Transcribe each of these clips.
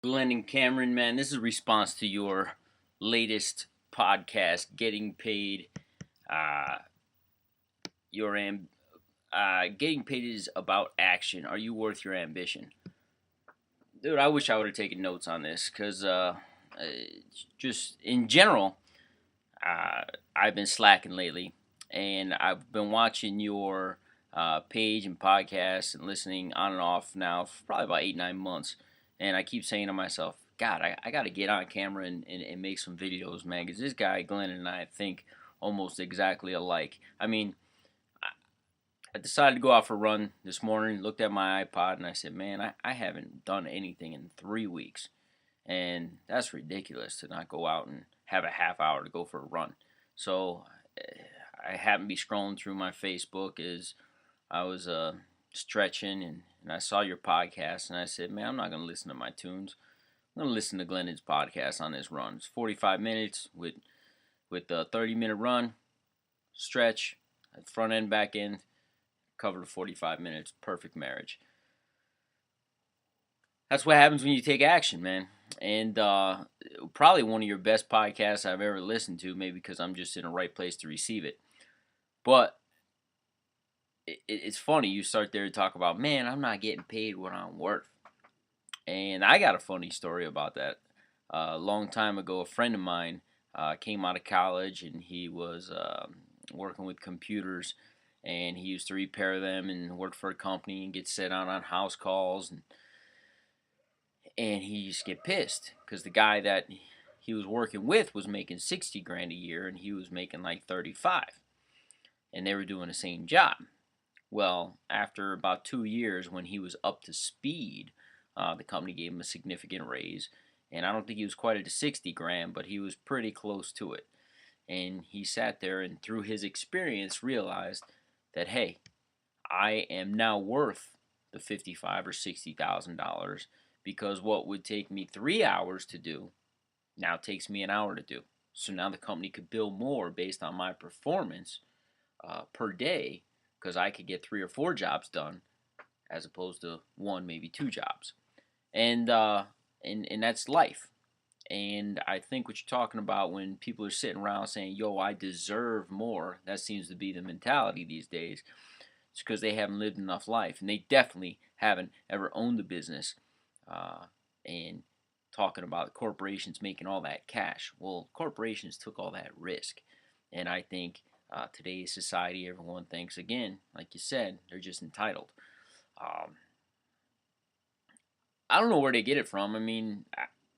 Glendon Cameron, man, this is a response to your latest podcast, Getting Paid. Uh, your Getting Paid is about action. Are you worth your ambition? Dude, I wish I would have taken notes on this because just in general, uh, I've been slacking lately, and I've been watching your page and podcasts and listening on and off now for probably about 8-9 months. And I keep saying to myself, God, I got to get on camera and make some videos, man, because this guy, Glenn, and I think almost exactly alike. I mean, I decided to go out for a run this morning, looked at my iPod, and I said, man, I haven't done anything in 3 weeks. And that's ridiculous to not go out and have a half hour to go for a run. So I happened to be scrolling through my Facebook as I was stretching, and I saw your podcast, and I said, man, I'm not going to listen to my tunes. I'm going to listen to Glendon's podcast on this run. It's 45 minutes with a 30-minute run, stretch, front end, back end, covered 45 minutes, perfect marriage. That's what happens when you take action, man. And probably one of your best podcasts I've ever listened to, maybe because I'm just in the right place to receive it. But it's funny, you start there to talk about, man, I'm not getting paid what I'm worth. And I got a funny story about that. A long time ago, a friend of mine came out of college, and he was working with computers, and he used to repair them and work for a company and get set out on house calls, and he used to get pissed because the guy that he was working with was making 60 grand a year, and he was making like 35, and they were doing the same job. Well, after about 2 years, when he was up to speed, the company gave him a significant raise, and I don't think he was quite at the 60 grand, but he was pretty close to it. And he sat there and through his experience realized that, hey, I am now worth the $55,000 or $60,000 because what would take me 3 hours to do now takes me an hour to do. So now the company could bill more based on my performance per day, because I could get 3 or 4 jobs done as opposed to 1, maybe 2 jobs. And that's life. And I think what you're talking about when people are sitting around saying, yo, I deserve more, that seems to be the mentality these days. It's because they haven't lived enough life. And they definitely haven't ever owned a business. And talking about corporations making all that cash. Well, corporations took all that risk. And I think today's society, everyone thinks, again, like you said, they're just entitled. I don't know where they get it from. I mean,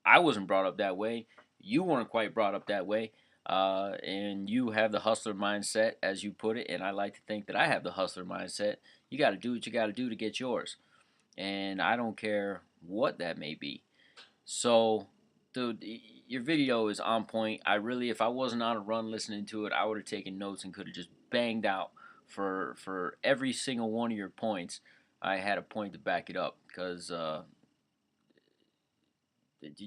I wasn't brought up that way. You weren't quite brought up that way. And you have the hustler mindset, as you put it, and I like to think that I have the hustler mindset. You got to do what you got to do to get yours. And I don't care what that may be. So, dude, your video is on point. If I wasn't on a run listening to it, I would have taken notes and could have just banged out for every single one of your points. I had a point to back it up because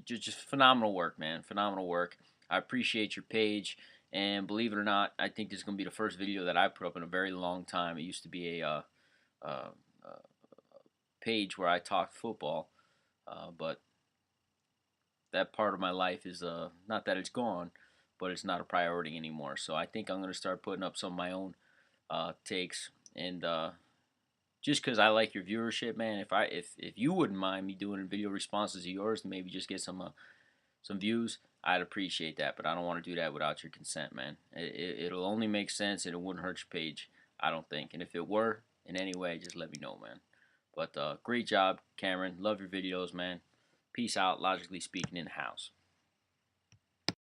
just phenomenal work, man. Phenomenal work. I appreciate your page, and believe it or not, I think this is going to be the first video that I put up in a very long time. It used to be a page where I talked football, but that part of my life is not that it's gone, but it's not a priority anymore. So I think I'm going to start putting up some of my own takes, and just because I like your viewership, man. If you wouldn't mind me doing video responses of yours, and maybe just get some views, I'd appreciate that. But I don't want to do that without your consent, man. It'll only make sense, and it wouldn't hurt your page, I don't think. And if it were in any way, just let me know, man. But great job, Cameron. Love your videos, man. Peace out. Logically speaking, in the house.